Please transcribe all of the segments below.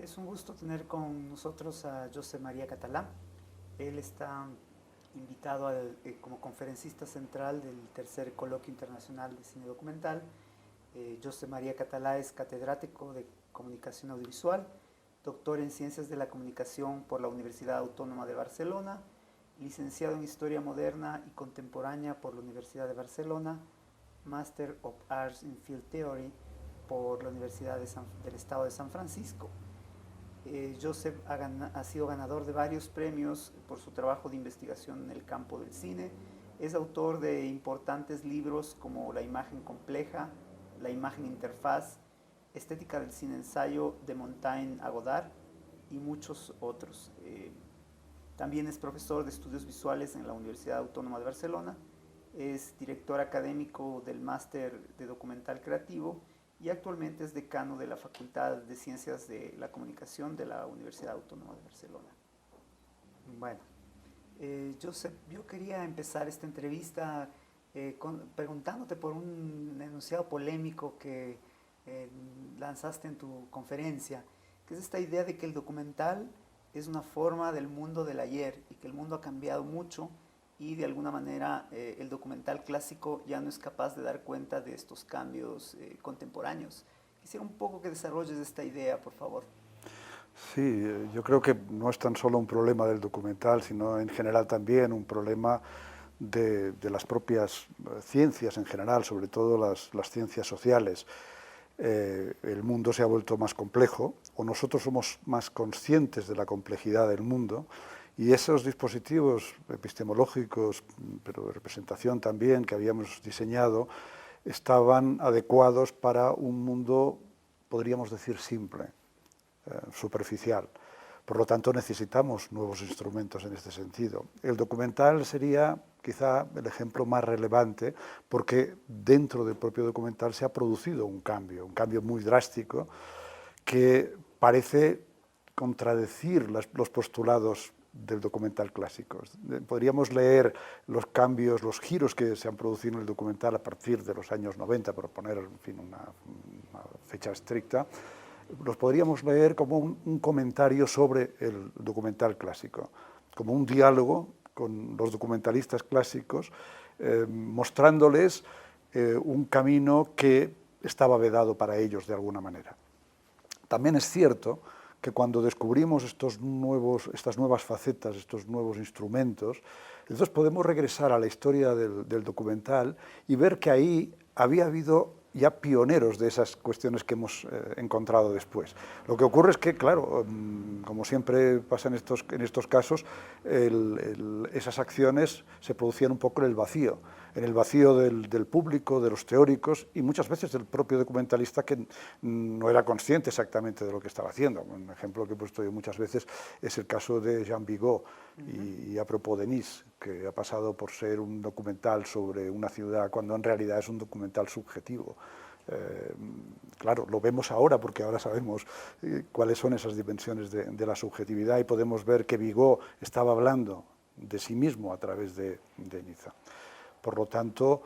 Es un gusto tener con nosotros a José María Catalá. Él está invitado como conferencista central del tercer Coloquio Internacional de Cine Documental. José María Catalá es catedrático de Comunicación Audiovisual, doctor en Ciencias de la Comunicación por la Universidad Autónoma de Barcelona, licenciado en Historia Moderna y Contemporánea por la Universidad de Barcelona, Master of Arts in Field Theory por la Universidad del Estado de San Francisco. Joseph ha sido ganador de varios premios por su trabajo de investigación en el campo del cine. Es autor de importantes libros como La imagen compleja, La imagen interfaz, Estética del cine ensayo de Montaigne a Godard y muchos otros. También es profesor de estudios visuales en la Universidad Autónoma de Barcelona. Es director académico del Máster de Documental Creativo y actualmente es decano de la Facultad de Ciencias de la Comunicación de la Universidad Autónoma de Barcelona. Bueno, Joseph, yo quería empezar esta entrevista preguntándote por un enunciado polémico que lanzaste en tu conferencia, que es esta idea de que el documental es una forma del mundo del ayer y que el mundo ha cambiado mucho y de alguna manera el documental clásico ya no es capaz de dar cuenta de estos cambios contemporáneos. Quisiera un poco que desarrolles esta idea, por favor. Sí, yo creo que no es tan solo un problema del documental, sino en general también un problema de las propias ciencias en general, sobre todo las ciencias sociales. El mundo se ha vuelto más complejo, o nosotros somos más conscientes de la complejidad del mundo, y esos dispositivos epistemológicos, pero de representación también, que habíamos diseñado, estaban adecuados para un mundo, podríamos decir, simple, superficial. Por lo tanto, necesitamos nuevos instrumentos en este sentido. El documental sería quizá el ejemplo más relevante porque dentro del propio documental se ha producido un cambio muy drástico que parece contradecir los postulados del documental clásico. Podríamos leer los cambios, los giros que se han producido en el documental a partir de los años 90, por poner en fin, una fecha estricta. Los podríamos leer como un comentario sobre el documental clásico, como un diálogo con los documentalistas clásicos, mostrándoles un camino que estaba vedado para ellos de alguna manera. También es cierto que cuando descubrimos estas nuevas facetas, estos nuevos instrumentos, entonces podemos regresar a la historia del documental y ver que ahí había habido ya pioneros de esas cuestiones que hemos encontrado después. Lo que ocurre es que, claro, como siempre pasa en estos casos, esas acciones se producían un poco en el vacío del público, de los teóricos y muchas veces del propio documentalista que no era consciente exactamente de lo que estaba haciendo. Un ejemplo que he puesto yo muchas veces es el caso de Jean Vigo y a propos de Nice, que ha pasado por ser un documental sobre una ciudad cuando en realidad es un documental subjetivo. Claro, lo vemos ahora porque ahora sabemos cuáles son esas dimensiones de la subjetividad y podemos ver que Vigo estaba hablando de sí mismo a través de Niza. Por lo tanto,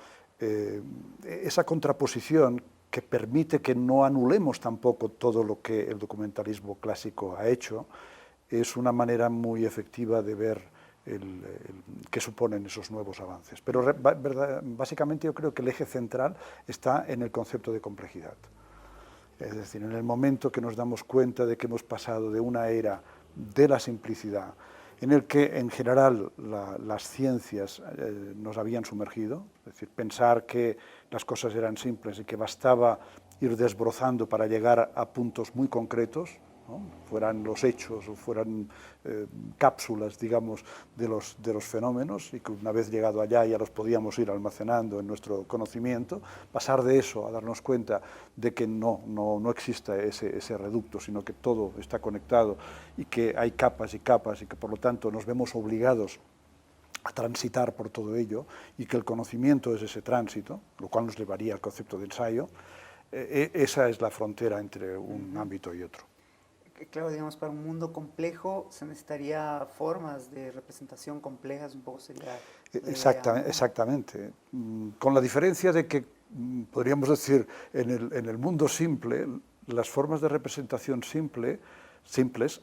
esa contraposición que permite que no anulemos tampoco todo lo que el documentalismo clásico ha hecho, es una manera muy efectiva de ver qué suponen esos nuevos avances. Pero básicamente yo creo que el eje central está en el concepto de complejidad. Es decir, en el momento que nos damos cuenta de que hemos pasado de una era de la simplicidad, en el que en general las ciencias nos habían sumergido, es decir, pensar que las cosas eran simples y que bastaba ir desbrozando para llegar a puntos muy concretos, ¿no? Fueran los hechos o fueran cápsulas, digamos, de los fenómenos, y que una vez llegado allá ya los podíamos ir almacenando en nuestro conocimiento, pasar de eso a darnos cuenta de que no existe ese reducto, sino que todo está conectado y que hay capas y capas y que por lo tanto nos vemos obligados a transitar por todo ello y que el conocimiento es ese tránsito, lo cual nos llevaría al concepto de ensayo. Esa es la frontera entre un ámbito y otro. Claro, digamos, para un mundo complejo se necesitaría formas de representación complejas, un poco sería la idea, ¿no? Exactamente. Con la diferencia de que, podríamos decir, en el mundo simple, las formas de representación simple simples,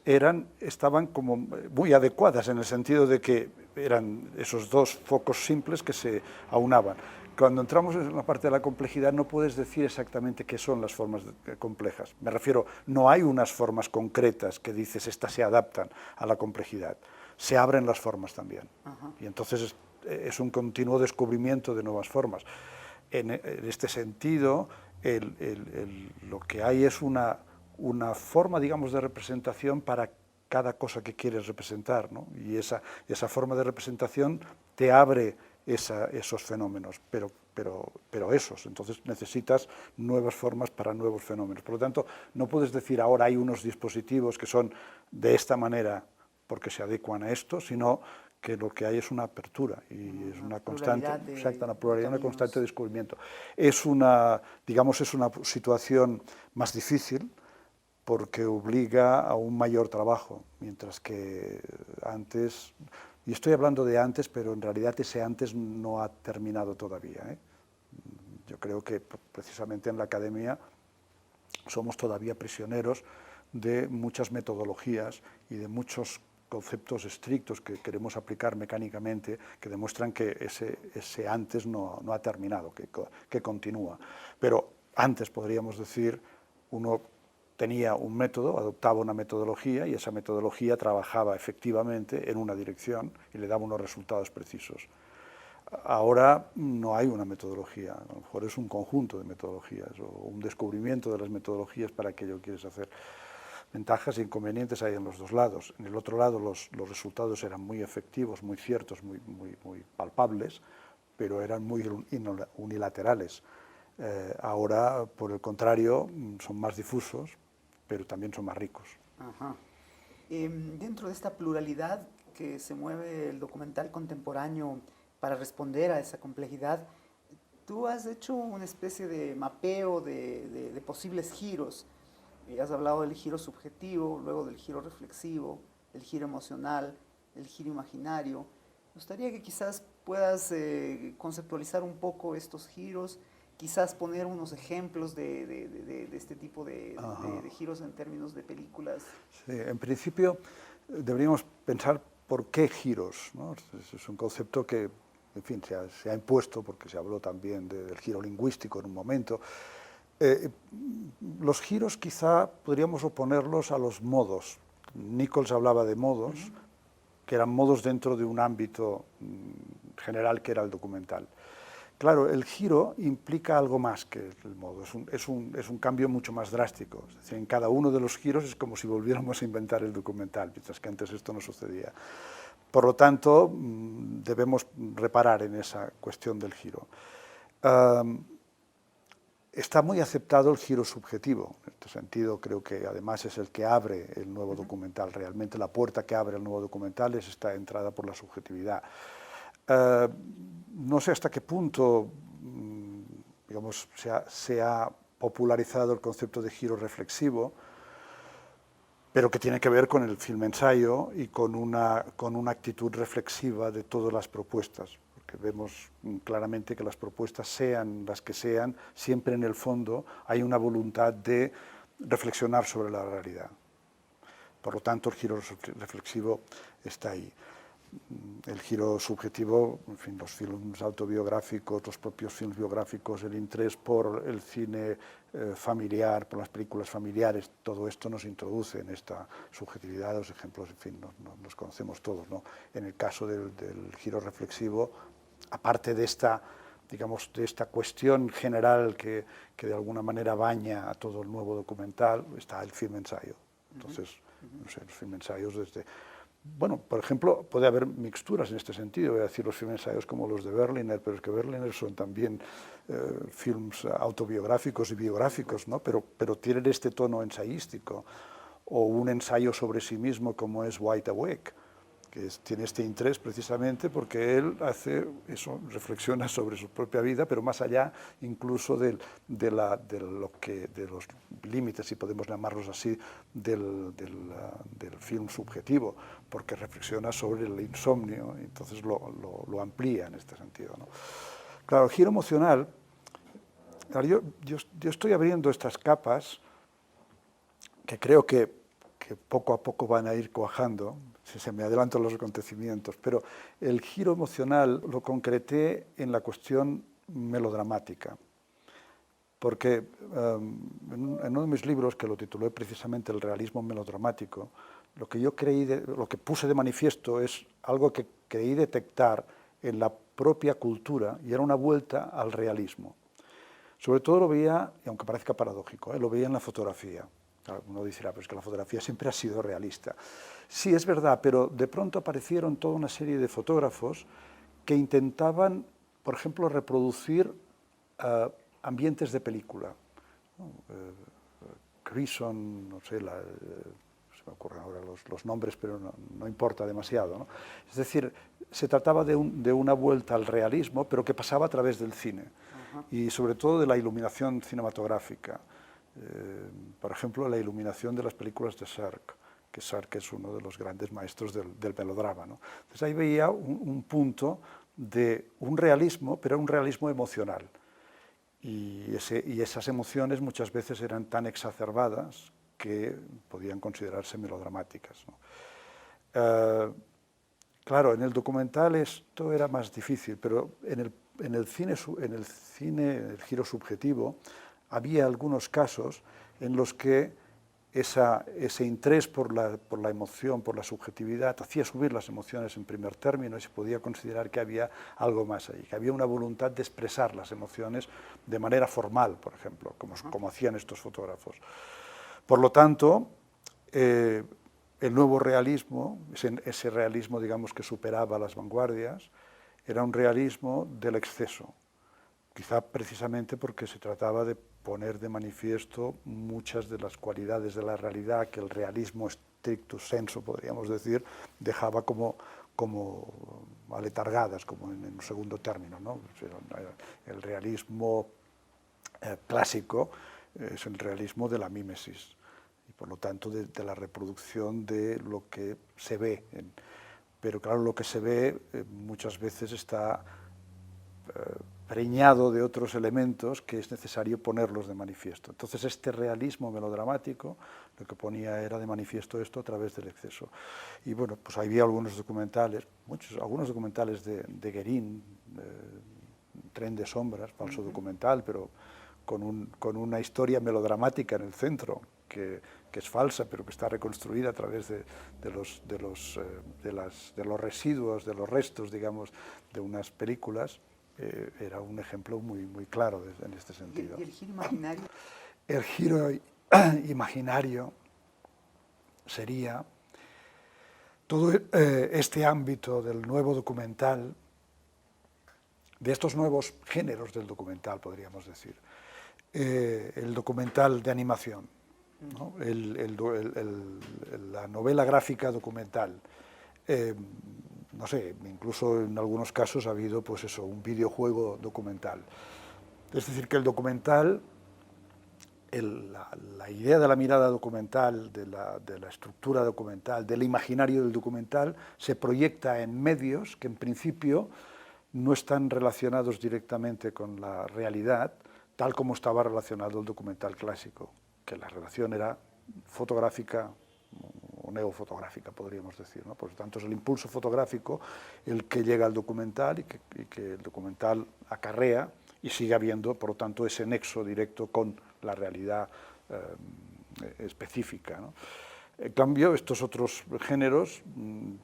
estaban como muy adecuadas en el sentido de que eran esos dos focos simples que se aunaban. Cuando entramos en la parte de la complejidad no puedes decir exactamente qué son las formas complejas. Me refiero, no hay unas formas concretas que dices estas se adaptan a la complejidad. Se abren las formas también. Y entonces es un continuo descubrimiento de nuevas formas. En este sentido, lo que hay es una forma, digamos, de representación para cada cosa que quieres representar, ¿no? Y esa forma de representación te abre esos fenómenos, pero esos. Entonces necesitas nuevas formas para nuevos fenómenos. Por lo tanto, no puedes decir ahora hay unos dispositivos que son de esta manera porque se adecuan a esto, sino que lo que hay es una apertura y es una constante, exacta, una pluralidad, un constante descubrimiento. Digamos, es una situación más difícil porque obliga a un mayor trabajo, mientras que antes, y estoy hablando de antes, pero en realidad ese antes no ha terminado todavía, ¿eh? Yo creo que precisamente en la academia somos todavía prisioneros de muchas metodologías y de muchos conceptos estrictos que queremos aplicar mecánicamente, que demuestran que ese antes no ha terminado, que continúa. Pero antes, podríamos decir, uno tenía un método, adoptaba una metodología y esa metodología trabajaba efectivamente en una dirección y le daba unos resultados precisos. Ahora no hay una metodología, a lo mejor es un conjunto de metodologías o un descubrimiento de las metodologías para aquello que quieres hacer. Ventajas e inconvenientes hay en los dos lados. En el otro lado los resultados eran muy efectivos, muy ciertos, muy palpables, pero eran muy unilaterales. Ahora, por el contrario, son más difusos, pero también son más ricos. Ajá. Dentro de esta pluralidad que se mueve el documental contemporáneo para responder a esa complejidad, tú has hecho una especie de mapeo de posibles giros. Has hablado del giro subjetivo, luego del giro reflexivo, el giro emocional, el giro imaginario. Me gustaría que quizás puedas conceptualizar un poco estos giros, quizás poner unos ejemplos de este tipo de giros en términos de películas. Sí, en principio deberíamos pensar por qué giros, ¿no? Es un concepto que, en fin, se ha impuesto porque se habló también del giro lingüístico en un momento. Los giros quizá podríamos oponerlos a los modos. Nichols hablaba de modos, que eran modos dentro de un ámbito general que era el documental. Claro, el giro implica algo más que el modo, es un cambio mucho más drástico. Es decir, en cada uno de los giros es como si volviéramos a inventar el documental, mientras que antes esto no sucedía. Por lo tanto, debemos reparar en esa cuestión del giro. Está muy aceptado el giro subjetivo. En este sentido, creo que además es el que abre el nuevo documental. Realmente la puerta que abre el nuevo documental es esta entrada por la subjetividad. No sé hasta qué punto, digamos, se ha popularizado el concepto de giro reflexivo, pero que tiene que ver con el film ensayo y con una actitud reflexiva de todas las propuestas. Vemos claramente que las propuestas, sean las que sean, siempre en el fondo hay una voluntad de reflexionar sobre la realidad. Por lo tanto, el giro reflexivo está ahí. El giro subjetivo, en fin, los films autobiográficos, los propios films biográficos, el interés por el cine familiar, por las películas familiares, todo esto nos introduce en esta subjetividad. Los ejemplos, en fin, los conocemos todos, ¿no? En el caso del giro reflexivo, aparte de esta, digamos, de esta cuestión general que de alguna manera baña a todo el nuevo documental, está el film ensayo. Entonces, no sé, los film ensayos desde... Bueno, por ejemplo, puede haber mixturas en este sentido, voy a decir los film ensayos como los de Berliner, pero es que Berliner son también films autobiográficos y biográficos, ¿no? Pero tienen este tono ensayístico, o un ensayo sobre sí mismo como es Wide Awake, que tiene este interés precisamente porque él hace eso, reflexiona sobre su propia vida, pero más allá incluso de los límites, si podemos llamarlos así, del film subjetivo, porque reflexiona sobre el insomnio, y entonces lo amplía en este sentido, ¿no? Claro, el giro emocional, claro, yo estoy abriendo estas capas que creo que que poco a poco van a ir cuajando, si se me adelantan los acontecimientos, pero el giro emocional lo concreté en la cuestión melodramática, porque en uno de mis libros, que lo titulé precisamente El realismo melodramático, lo que yo lo que puse de manifiesto es algo que creí detectar en la propia cultura, y era una vuelta al realismo. Sobre todo lo veía, y aunque parezca paradójico, lo veía en la fotografía. Uno dirá, pues que la fotografía siempre ha sido realista. Sí, es verdad, pero de pronto aparecieron toda una serie de fotógrafos que intentaban, por ejemplo, reproducir ambientes de película. ¿No? Crison, no sé, se me ocurren ahora los nombres, pero no importa demasiado, ¿no? Es decir, se trataba de una vuelta al realismo, pero que pasaba a través del cine, y sobre todo de la iluminación cinematográfica. Por ejemplo, la iluminación de las películas de Sark, que Sark es uno de los grandes maestros del melodrama, ¿no? Entonces ahí veía un punto de un realismo, pero un realismo emocional. Y esas emociones muchas veces eran tan exacerbadas que podían considerarse melodramáticas, ¿no? Claro, en el documental esto era más difícil, pero en el cine, el giro subjetivo, había algunos casos en los que ese interés por la emoción, por la subjetividad, hacía subir las emociones en primer término, y se podía considerar que había algo más ahí, que había una voluntad de expresar las emociones de manera formal, por ejemplo, como hacían estos fotógrafos. Por lo tanto, el nuevo realismo, ese realismo, digamos, que superaba las vanguardias, era un realismo del exceso, quizá precisamente porque se trataba de poner de manifiesto muchas de las cualidades de la realidad que el realismo stricto sensu, podríamos decir, dejaba como aletargadas, como en un segundo término, ¿no? El realismo clásico es el realismo de la mímesis, y por lo tanto de la reproducción de lo que se ve. Pero claro, lo que se ve muchas veces está preñado de otros elementos que es necesario ponerlos de manifiesto. Entonces este realismo melodramático lo que ponía era de manifiesto esto a través del exceso. Y bueno, pues había algunos documentales, algunos documentales de Guérin, Tren de sombras, falso documental, pero con una historia melodramática en el centro, que es falsa, pero que está reconstruida a través de los residuos, de los restos, digamos, de unas películas. Era un ejemplo muy claro en este sentido. ¿Y el giro imaginario? El giro imaginario sería todo este ámbito del nuevo documental, de estos nuevos géneros del documental, podríamos decir. El documental de animación, ¿no? La novela gráfica documental. No sé, incluso en algunos casos ha habido, pues eso, un videojuego documental. Es decir, que el documental, la idea de la mirada documental, de la estructura documental, del imaginario del documental, se proyecta en medios que en principio no están relacionados directamente con la realidad, tal como estaba relacionado el documental clásico, que la relación era fotográfica o neofotográfica, podríamos decir, ¿no? Por lo tanto, es el impulso fotográfico el que llega al documental y que el documental acarrea, y sigue habiendo, por lo tanto, ese nexo directo con la realidad específica, ¿no? En cambio, estos otros géneros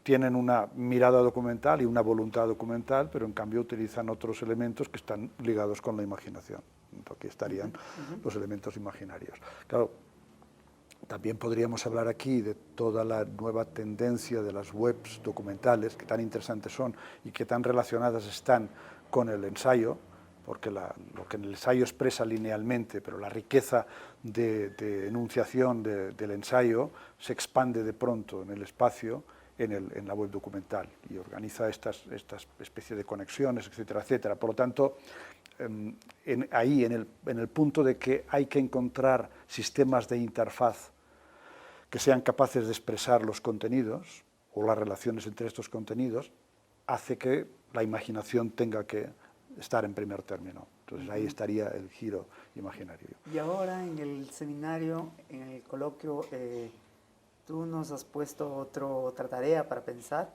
tienen una mirada documental y una voluntad documental, pero en cambio utilizan otros elementos que están ligados con la imaginación. Aquí estarían los elementos imaginarios. Claro, también podríamos hablar aquí de toda la nueva tendencia de las webs documentales, que tan interesantes son y que tan relacionadas están con el ensayo, porque lo que en el ensayo expresa linealmente, pero la riqueza de enunciación del ensayo se expande de pronto en el espacio, en la web documental, y organiza estas especies de conexiones, etcétera, etcétera. Por lo tanto, ahí, en el punto de que hay que encontrar sistemas de interfaz que sean capaces de expresar los contenidos o las relaciones entre estos contenidos, hace que la imaginación tenga que estar en primer término. Entonces ahí estaría el giro imaginario. Y ahora en el seminario, en el coloquio, Tú nos has puesto otra tarea para pensar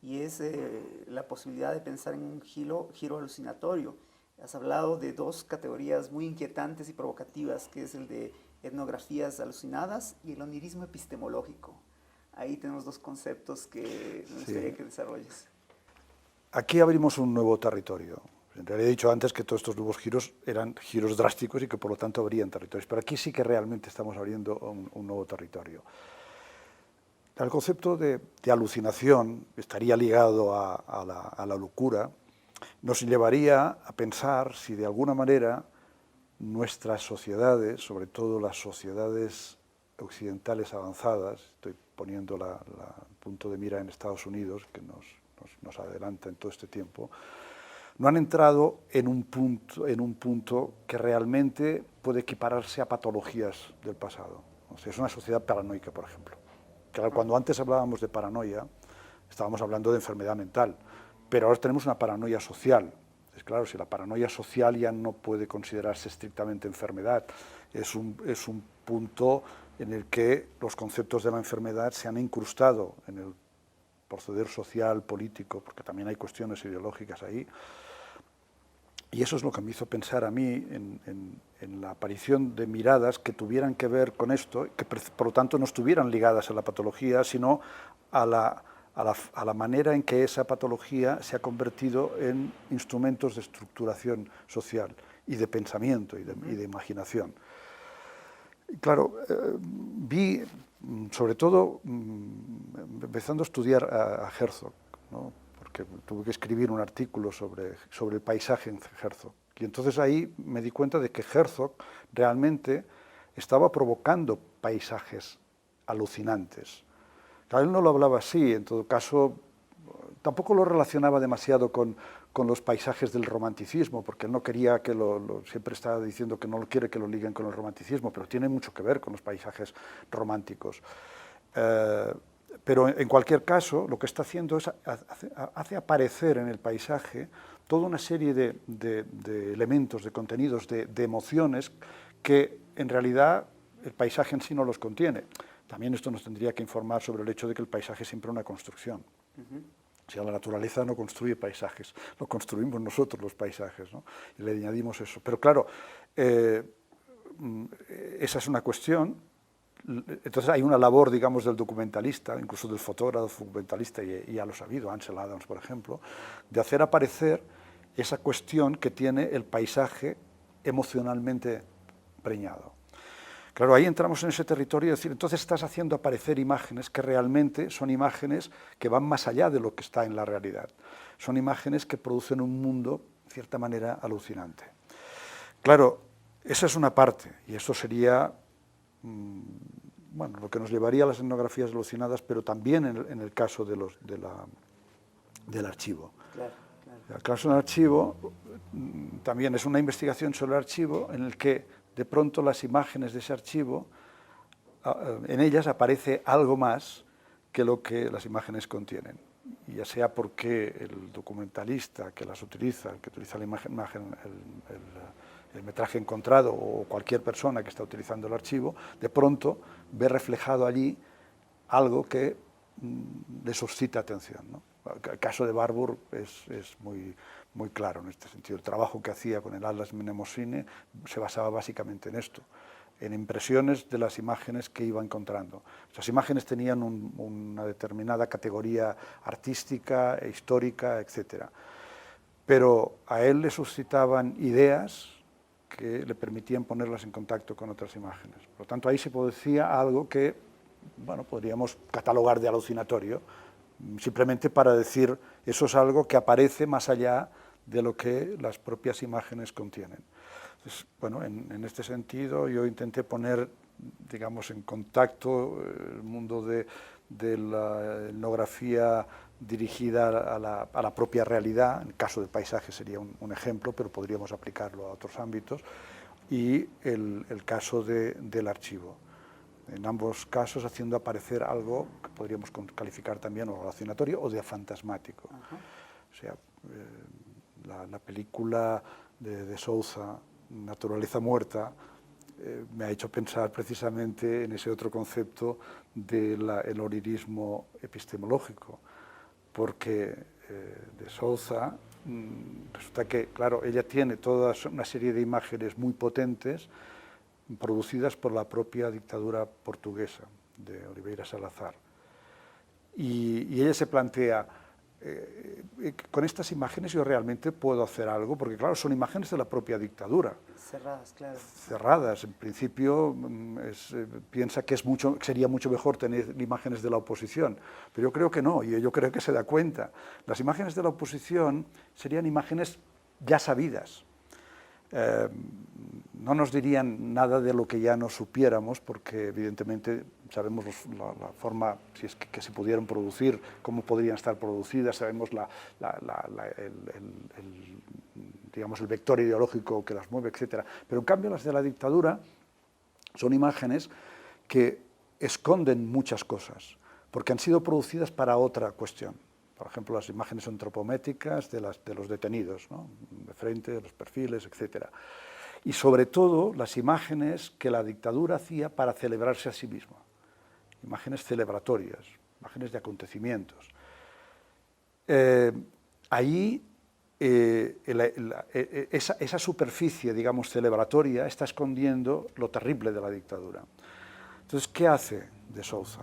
y es la posibilidad de pensar en un giro alucinatorio. Has hablado de dos categorías muy inquietantes y provocativas, que es el de etnografías alucinadas y el onirismo epistemológico. Ahí tenemos dos conceptos que me gustaría Sí. que desarrolles. Aquí abrimos un nuevo territorio. En realidad he dicho antes que todos estos nuevos giros eran giros drásticos y que por lo tanto abrían territorios, pero aquí sí que realmente estamos abriendo un nuevo territorio. El concepto de alucinación estaría ligado a la locura, nos llevaría a pensar si de alguna manera nuestras sociedades, sobre todo las sociedades occidentales avanzadas, estoy poniendo el punto de mira en Estados Unidos, que nos adelanta en todo este tiempo, no han entrado en un punto que realmente puede equipararse a patologías del pasado. O sea, es una sociedad paranoica, por ejemplo. Claro, cuando antes hablábamos de paranoia, estábamos hablando de enfermedad mental, pero ahora tenemos una paranoia social. Entonces, claro, si la paranoia social ya no puede considerarse estrictamente enfermedad, es un punto en el que los conceptos de la enfermedad se han incrustado en el proceder social, político, porque también hay cuestiones ideológicas ahí. Y eso es lo que me hizo pensar a mí en la aparición de miradas que tuvieran que ver con esto, que por lo tanto no estuvieran ligadas a la patología, sino a la manera en que esa patología se ha convertido en instrumentos de estructuración social y de pensamiento y de imaginación. Y claro, vi, sobre todo, empezando a estudiar a Herzog, ¿no? Porque tuve que escribir un artículo sobre el paisaje en Herzog. Y entonces ahí me di cuenta de que Herzog realmente estaba provocando paisajes alucinantes. Claro, él no lo hablaba así, en todo caso, tampoco lo relacionaba demasiado con los paisajes del romanticismo, porque él no quería que siempre estaba diciendo que no quiere que lo liguen con el romanticismo, pero tiene mucho que ver con los paisajes románticos. Pero en cualquier caso, lo que está haciendo es hace aparecer en el paisaje toda una serie de elementos, de contenidos, de emociones que en realidad el paisaje en sí no los contiene. También esto nos tendría que informar sobre el hecho de que el paisaje es siempre una construcción. O sea, la naturaleza no construye paisajes, lo construimos nosotros los paisajes, ¿no? Y le añadimos eso. Pero claro, esa es una cuestión. Entonces hay una labor, digamos, del documentalista, incluso del fotógrafo documentalista, y ya lo ha sabido, Ansel Adams, por ejemplo, de hacer aparecer esa cuestión que tiene el paisaje emocionalmente preñado. Claro, ahí entramos en ese territorio de decir, entonces estás haciendo aparecer imágenes que realmente son imágenes que van más allá de lo que está en la realidad. Son imágenes que producen un mundo, de cierta manera, alucinante. Claro, esa es una parte, y eso sería bueno, lo que nos llevaría a las etnografías alucinadas, pero también en el caso del archivo. Claro, claro. El caso del archivo también es una investigación sobre el archivo en el que de pronto las imágenes de ese archivo, en ellas aparece algo más que lo que las imágenes contienen. Y ya sea porque el documentalista que las utiliza, el que utiliza la imagen, el metraje encontrado, o cualquier persona que está utilizando el archivo, de pronto ve reflejado allí algo que le suscita atención, ¿no? El caso de Barbour es muy claro en este sentido. El trabajo que hacía con el Atlas Mnemosine se basaba básicamente en esto, en impresiones de las imágenes que iba encontrando. Esas imágenes tenían una determinada categoría artística, histórica, etc. Pero a él le suscitaban ideas que le permitían ponerlas en contacto con otras imágenes. Por lo tanto, ahí se producía algo que, bueno, podríamos catalogar de alucinatorio, simplemente para decir, eso es algo que aparece más allá de lo que las propias imágenes contienen. Entonces, bueno, en este sentido yo intenté poner, digamos, en contacto el mundo de la etnografía dirigida a la propia realidad, en el caso del paisaje sería un ejemplo, pero podríamos aplicarlo a otros ámbitos, y el caso del archivo. En ambos casos haciendo aparecer algo que podríamos calificar también o alucinatorio o de fantasmático. O sea, la película de Sousa, Naturaleza Muerta, me ha hecho pensar precisamente en ese otro concepto del onirismo epistemológico, porque de Sousa resulta que, claro, ella tiene toda una serie de imágenes muy potentes producidas por la propia dictadura portuguesa de Oliveira Salazar. Y ella se plantea, con estas imágenes yo realmente puedo hacer algo, porque claro, son imágenes de la propia dictadura. Cerradas, claro. Cerradas, en principio piensa que sería mucho mejor tener imágenes de la oposición, pero yo creo que no, y yo creo que se da cuenta. Las imágenes de la oposición serían imágenes ya sabidas. No nos dirían nada de lo que ya no supiéramos, porque evidentemente sabemos la forma, si es que se pudieran producir, cómo podrían estar producidas, sabemos digamos, el vector ideológico que las mueve, etc. Pero en cambio las de la dictadura son imágenes que esconden muchas cosas, porque han sido producidas para otra cuestión. Por ejemplo, las imágenes antropométricas de los detenidos, ¿no? De frente, de los perfiles, etc. Y sobre todo las imágenes que la dictadura hacía para celebrarse a sí misma. Imágenes celebratorias, imágenes de acontecimientos. Ahí esa superficie, digamos, celebratoria está escondiendo lo terrible de la dictadura. Entonces, ¿qué hace de Sousa?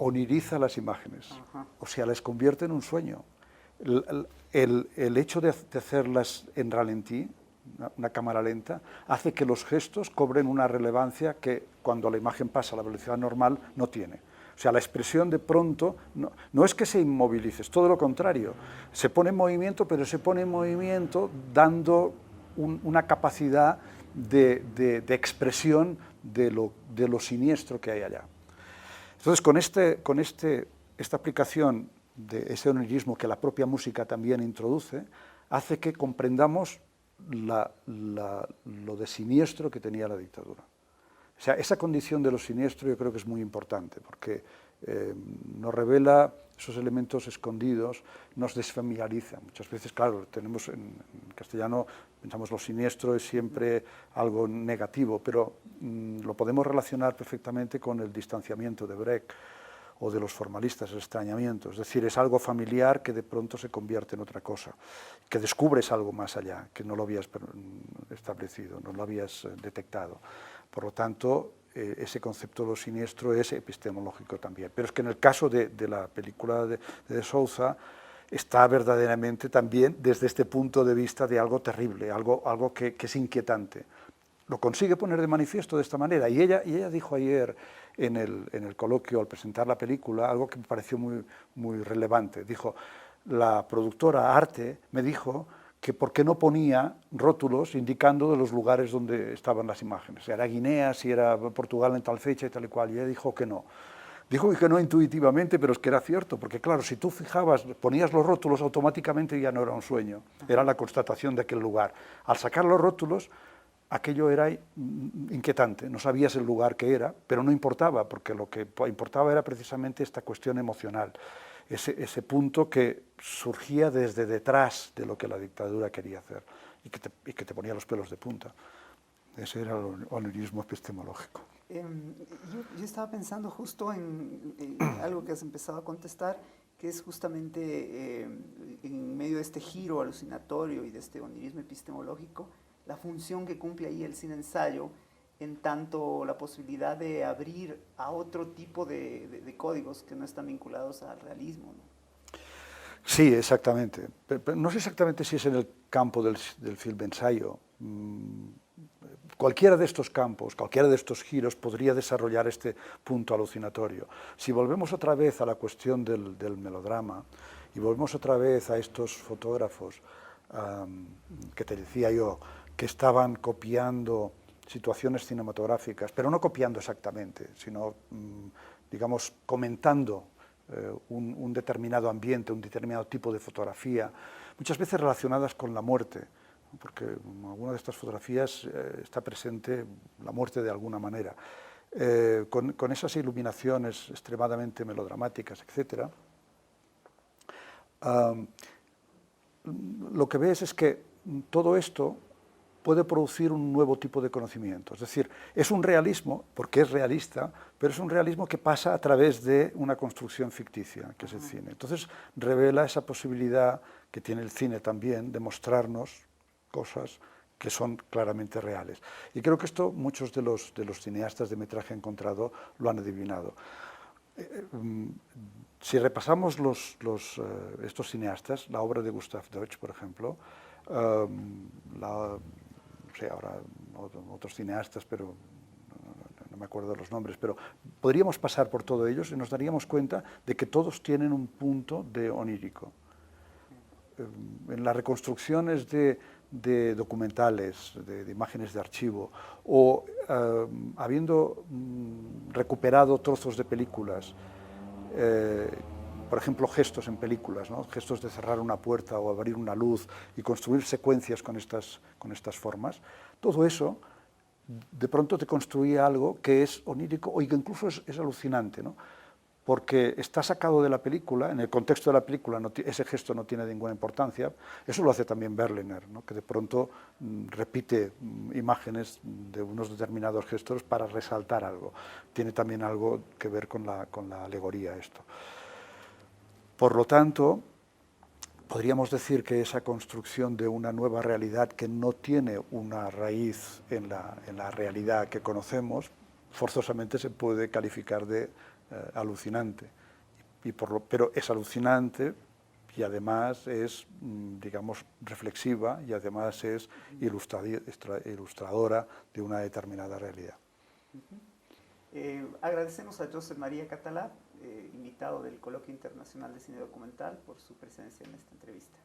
Oniriza las imágenes, o sea, les convierte en un sueño. El hecho de hacerlas en ralentí, una cámara lenta, hace que los gestos cobren una relevancia que cuando la imagen pasa a la velocidad normal no tiene. O sea, la expresión de pronto no es que se inmovilice, es todo lo contrario. Se pone en movimiento, pero se pone en movimiento dando una capacidad de expresión de lo siniestro que hay allá. Entonces, con esta aplicación de ese onirismo que la propia música también introduce, hace que comprendamos lo de siniestro que tenía la dictadura. O sea, esa condición de lo siniestro yo creo que es muy importante, porque nos revela esos elementos escondidos, nos desfamiliariza. Muchas veces, claro, tenemos en castellano, pensamos lo siniestro es siempre algo negativo, pero lo podemos relacionar perfectamente con el distanciamiento de Brecht o de los formalistas, el extrañamiento. Es decir, es algo familiar que de pronto se convierte en otra cosa, que descubres algo más allá, que no lo habías establecido, no lo habías detectado. Por lo tanto, ese concepto de lo siniestro es epistemológico también. Pero es que en el caso de la película de Sousa, está verdaderamente también desde este punto de vista de algo terrible, algo que es inquietante. Lo consigue poner de manifiesto de esta manera, y ella dijo ayer en el coloquio al presentar la película algo que me pareció muy relevante. Dijo, la productora Arte me dijo que por qué no ponía rótulos indicando de los lugares donde estaban las imágenes, si era Guinea, si era Portugal en tal fecha y tal y cual, y ella dijo que no. Dijo que no intuitivamente, pero es que era cierto, porque claro, si tú ponías los rótulos, automáticamente ya no era un sueño, era la constatación de aquel lugar. Al sacar los rótulos, aquello era inquietante, no sabías el lugar que era, pero no importaba, porque lo que importaba era precisamente esta cuestión emocional, ese punto que surgía desde detrás de lo que la dictadura quería hacer y que te ponía los pelos de punta. Ese era el onirismo epistemológico. Yo estaba pensando justo en algo que has empezado a contestar, que es justamente en medio de este giro alucinatorio y de este onirismo epistemológico, la función que cumple ahí el cine-ensayo, en tanto la posibilidad de abrir a otro tipo de códigos que no están vinculados al realismo, ¿no? Sí, exactamente. Pero no sé exactamente si es en el campo del film-ensayo. Cualquiera de estos campos, cualquiera de estos giros podría desarrollar este punto alucinatorio. Si volvemos otra vez a la cuestión del melodrama y volvemos otra vez a estos fotógrafos que te decía yo, que estaban copiando situaciones cinematográficas, pero no copiando exactamente, sino, digamos, comentando un determinado ambiente, un determinado tipo de fotografía, muchas veces relacionadas con la muerte, porque en alguna de estas fotografías está presente la muerte de alguna manera. Con esas iluminaciones extremadamente melodramáticas, etc., lo que ves es que todo esto puede producir un nuevo tipo de conocimiento. Es decir, es un realismo, porque es realista, pero es un realismo que pasa a través de una construcción ficticia, que es el cine. Entonces revela esa posibilidad que tiene el cine también de mostrarnos cosas que son claramente reales. Y creo que esto muchos de los cineastas de metraje encontrado lo han adivinado. Si repasamos estos cineastas, la obra de Gustav Deutsch, por ejemplo, no sé ahora otros cineastas, pero no me acuerdo de los nombres, pero podríamos pasar por todos ellos y nos daríamos cuenta de que todos tienen un punto de onírico. En las reconstrucciones de documentales, de imágenes de archivo, o habiendo recuperado trozos de películas, por ejemplo, gestos en películas, ¿no? Gestos de cerrar una puerta o abrir una luz y construir secuencias con estas formas, todo eso de pronto te construye algo que es onírico o que incluso es alucinante, ¿no? Porque está sacado de la película, en el contexto de la película ese gesto no tiene ninguna importancia. Eso lo hace también Berliner, ¿no? Que de pronto repite imágenes de unos determinados gestos para resaltar algo. Tiene también algo que ver con la alegoría esto. Por lo tanto, podríamos decir que esa construcción de una nueva realidad que no tiene una raíz en la realidad que conocemos, forzosamente se puede calificar de alucinante. Pero es alucinante y además es, digamos, reflexiva y además es ilustradora de una determinada realidad. Agradecemos a Josep María Català, invitado del Coloquio Internacional de Cine Documental, por su presencia en esta entrevista.